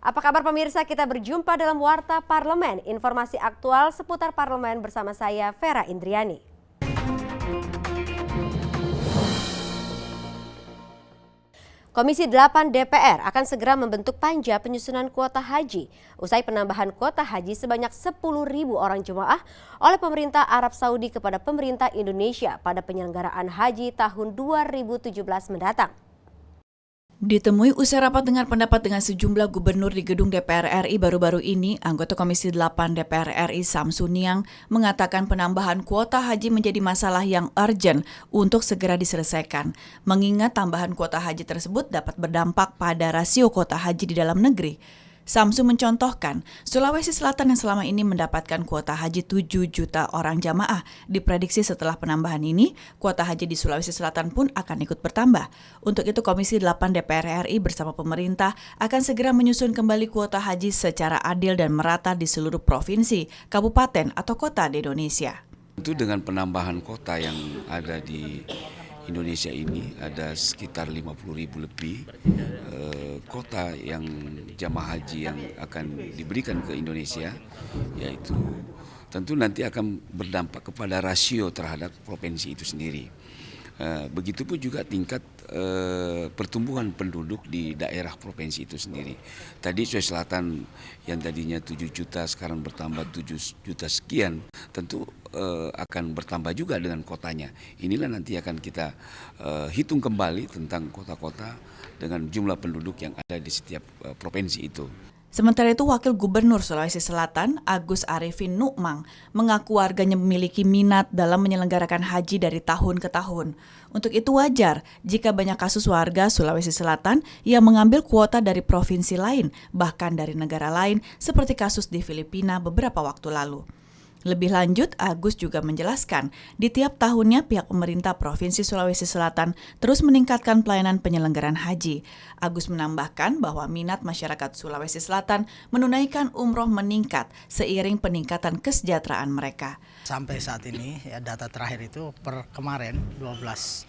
Apa kabar pemirsa? Kita berjumpa dalam Warta Parlemen, informasi aktual seputar parlemen bersama saya Vera Indriani. Komisi 8 DPR akan segera membentuk panja penyusunan kuota haji usai penambahan kuota haji sebanyak 10.000 orang jemaah oleh pemerintah Arab Saudi kepada pemerintah Indonesia pada penyelenggaraan haji tahun 2017 mendatang. Ditemui usai rapat dengar pendapat dengan sejumlah gubernur di gedung DPR RI baru-baru ini, anggota Komisi 8 DPR RI Samsuniang mengatakan penambahan kuota haji menjadi masalah yang urgent untuk segera diselesaikan, mengingat tambahan kuota haji tersebut dapat berdampak pada rasio kuota haji di dalam negeri. Samsu mencontohkan, Sulawesi Selatan yang selama ini mendapatkan kuota haji 7 juta orang jamaah. Diprediksi setelah penambahan ini, kuota haji di Sulawesi Selatan pun akan ikut bertambah. Untuk itu Komisi 8 DPR RI bersama pemerintah akan segera menyusun kembali kuota haji secara adil dan merata di seluruh provinsi, kabupaten, atau kota di Indonesia. Itu dengan penambahan kota yang ada di Indonesia ini, ada sekitar 50.000 lebih kota yang jamaah haji yang akan diberikan ke Indonesia, yaitu tentu nanti akan berdampak kepada rasio terhadap provinsi itu sendiri. Begitupun juga tingkat pertumbuhan penduduk di daerah provinsi itu sendiri. Tadi Sulawesi Selatan yang tadinya 7 juta sekarang bertambah 7 juta sekian, tentu akan bertambah juga dengan kotanya. Inilah nanti akan kita hitung kembali tentang kota-kota dengan jumlah penduduk yang ada di setiap provinsi itu. Sementara itu, Wakil Gubernur Sulawesi Selatan, Agus Arifin Nukmang, mengaku warganya memiliki minat dalam menyelenggarakan haji dari tahun ke tahun. Untuk itu wajar jika banyak kasus warga Sulawesi Selatan yang mengambil kuota dari provinsi lain, bahkan dari negara lain, seperti kasus di Filipina beberapa waktu lalu. Lebih lanjut, Agus juga menjelaskan, di tiap tahunnya pihak pemerintah Provinsi Sulawesi Selatan terus meningkatkan pelayanan penyelenggaraan haji. Agus menambahkan bahwa minat masyarakat Sulawesi Selatan menunaikan umroh meningkat seiring peningkatan kesejahteraan mereka. Sampai saat ini, ya, data terakhir itu per kemarin 12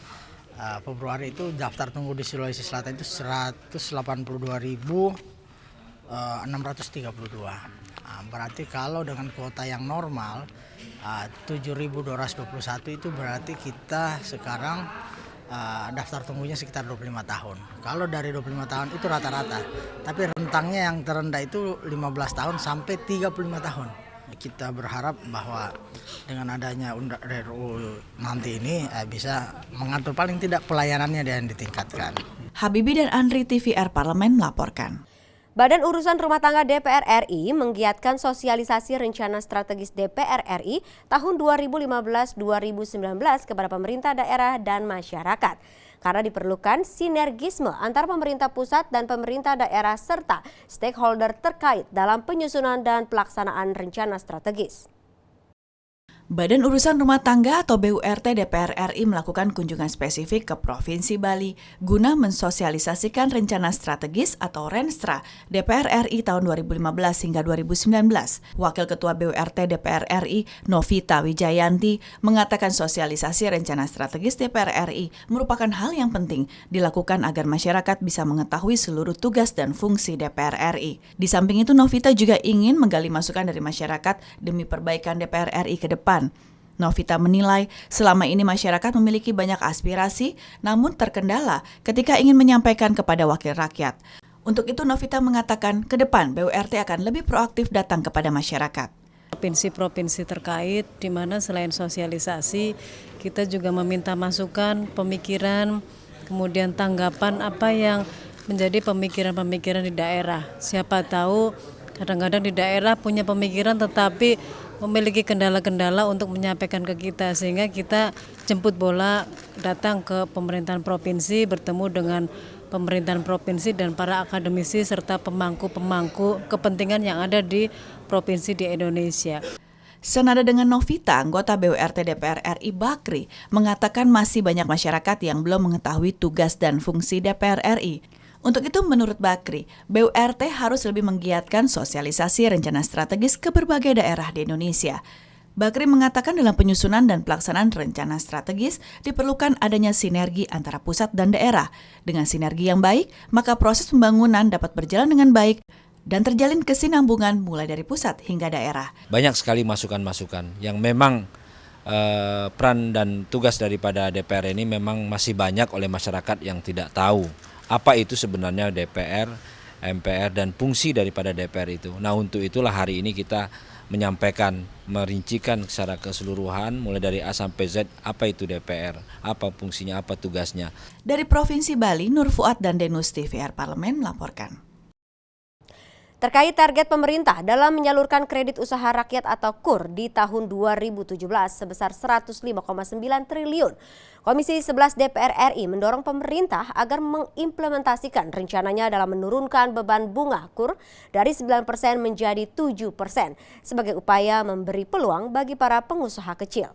Februari itu daftar tunggu di Sulawesi Selatan itu 182.632. Berarti kalau dengan kuota yang normal 7.221 itu berarti kita sekarang daftar tunggunya sekitar 25 tahun. Kalau dari 25 tahun itu rata-rata, tapi rentangnya yang terendah itu 15 tahun sampai 35 tahun. Kita berharap bahwa dengan adanya RUU nanti ini bisa mengatur paling tidak pelayanannya dan ditingkatkan. Habibie dan Andri TVR Parlemen melaporkan. Badan Urusan Rumah Tangga DPR RI menggiatkan sosialisasi rencana strategis DPR RI tahun 2015-2019 kepada pemerintah daerah dan masyarakat. Karena diperlukan sinergisme antara pemerintah pusat dan pemerintah daerah serta stakeholder terkait dalam penyusunan dan pelaksanaan rencana strategis. Badan Urusan Rumah Tangga atau BURT DPR RI melakukan kunjungan spesifik ke Provinsi Bali guna mensosialisasikan rencana strategis atau Renstra DPR RI tahun 2015 hingga 2019. Wakil Ketua BURT DPR RI Novita Wijayanti mengatakan sosialisasi rencana strategis DPR RI merupakan hal yang penting dilakukan agar masyarakat bisa mengetahui seluruh tugas dan fungsi DPR RI. Di samping itu, Novita juga ingin menggali masukan dari masyarakat demi perbaikan DPR RI ke depan. Novita menilai selama ini masyarakat memiliki banyak aspirasi namun terkendala ketika ingin menyampaikan kepada wakil rakyat. Untuk itu Novita mengatakan ke depan BURT akan lebih proaktif datang kepada masyarakat. Provinsi-provinsi terkait di mana selain sosialisasi kita juga meminta masukan, pemikiran, kemudian tanggapan apa yang menjadi pemikiran-pemikiran di daerah. Siapa tahu kadang-kadang di daerah punya pemikiran tetapi memiliki kendala-kendala untuk menyampaikan ke kita, sehingga kita jemput bola datang ke pemerintahan provinsi, bertemu dengan pemerintahan provinsi dan para akademisi serta pemangku-pemangku kepentingan yang ada di provinsi di Indonesia. Senada dengan Novita, anggota BURT DPR RI Bakri mengatakan masih banyak masyarakat yang belum mengetahui tugas dan fungsi DPR RI. Untuk itu, menurut Bakri, BURT harus lebih menggiatkan sosialisasi rencana strategis ke berbagai daerah di Indonesia. Bakri mengatakan dalam penyusunan dan pelaksanaan rencana strategis diperlukan adanya sinergi antara pusat dan daerah. Dengan sinergi yang baik, maka proses pembangunan dapat berjalan dengan baik dan terjalin kesinambungan mulai dari pusat hingga daerah. Banyak sekali masukan-masukan yang memang peran dan tugas daripada DPR ini memang masih banyak oleh masyarakat yang tidak tahu apa itu sebenarnya DPR, MPR dan fungsi daripada DPR itu. Nah, untuk itulah hari ini kita menyampaikan, merincikan secara keseluruhan mulai dari A sampai Z apa itu DPR, apa fungsinya, apa tugasnya. Dari Provinsi Bali, Nur Fuad dan Denus TVR Parlemen melaporkan. Terkait target pemerintah dalam menyalurkan kredit usaha rakyat atau KUR di tahun 2017 sebesar 105,9 triliun, Komisi 11 DPR RI mendorong pemerintah agar mengimplementasikan rencananya dalam menurunkan beban bunga KUR dari 9% menjadi 7% sebagai upaya memberi peluang bagi para pengusaha kecil.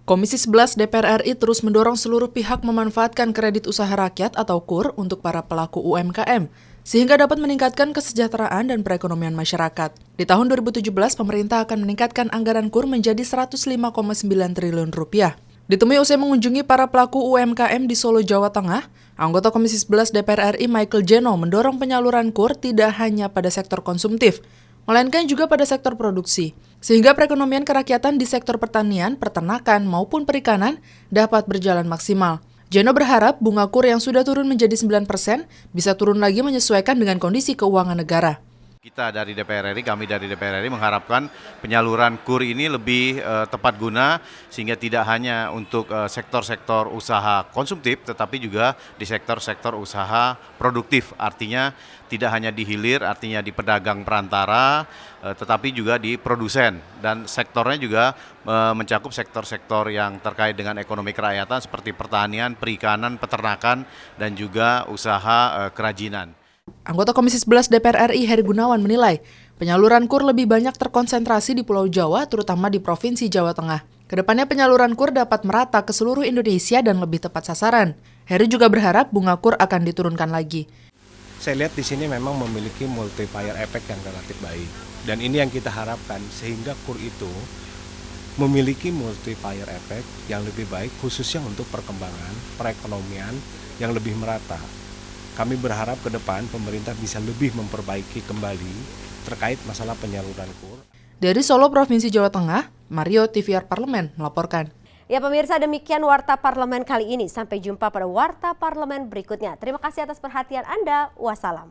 Komisi 11 DPR RI terus mendorong seluruh pihak memanfaatkan kredit usaha rakyat atau KUR untuk para pelaku UMKM, sehingga dapat meningkatkan kesejahteraan dan perekonomian masyarakat. Di tahun 2017, pemerintah akan meningkatkan anggaran KUR menjadi 105,9 triliun rupiah. Ditemui usai mengunjungi para pelaku UMKM di Solo, Jawa Tengah, anggota Komisi 11 DPR RI Michael Jeno mendorong penyaluran KUR tidak hanya pada sektor konsumtif, melainkan juga pada sektor produksi, sehingga perekonomian kerakyatan di sektor pertanian, peternakan, maupun perikanan dapat berjalan maksimal. Jeno berharap bunga KUR yang sudah turun menjadi 9% bisa turun lagi menyesuaikan dengan kondisi keuangan negara. Kita dari DPR RI, kami dari DPR RI mengharapkan penyaluran KUR ini lebih tepat guna sehingga tidak hanya untuk sektor-sektor usaha konsumtif tetapi juga di sektor-sektor usaha produktif. Artinya tidak hanya di hilir, artinya di pedagang perantara tetapi juga di produsen dan sektornya juga mencakup sektor-sektor yang terkait dengan ekonomi kerakyatan seperti pertanian, perikanan, peternakan dan juga usaha kerajinan. Anggota Komisi 11 DPR RI Heri Gunawan menilai penyaluran KUR lebih banyak terkonsentrasi di Pulau Jawa, terutama di Provinsi Jawa Tengah. Kedepannya penyaluran KUR dapat merata ke seluruh Indonesia dan lebih tepat sasaran. Heri juga berharap bunga KUR akan diturunkan lagi. Saya lihat di sini memang memiliki multiplier effect yang relatif baik. Dan ini yang kita harapkan sehingga KUR itu memiliki multiplier effect yang lebih baik khususnya untuk perkembangan perekonomian yang lebih merata. Kami berharap ke depan pemerintah bisa lebih memperbaiki kembali terkait masalah penyaluran KUR. Dari Solo, Provinsi Jawa Tengah, Mario TVR Parlemen melaporkan. Ya pemirsa, demikian Warta Parlemen kali ini. Sampai jumpa pada Warta Parlemen berikutnya. Terima kasih atas perhatian Anda. Wassalam.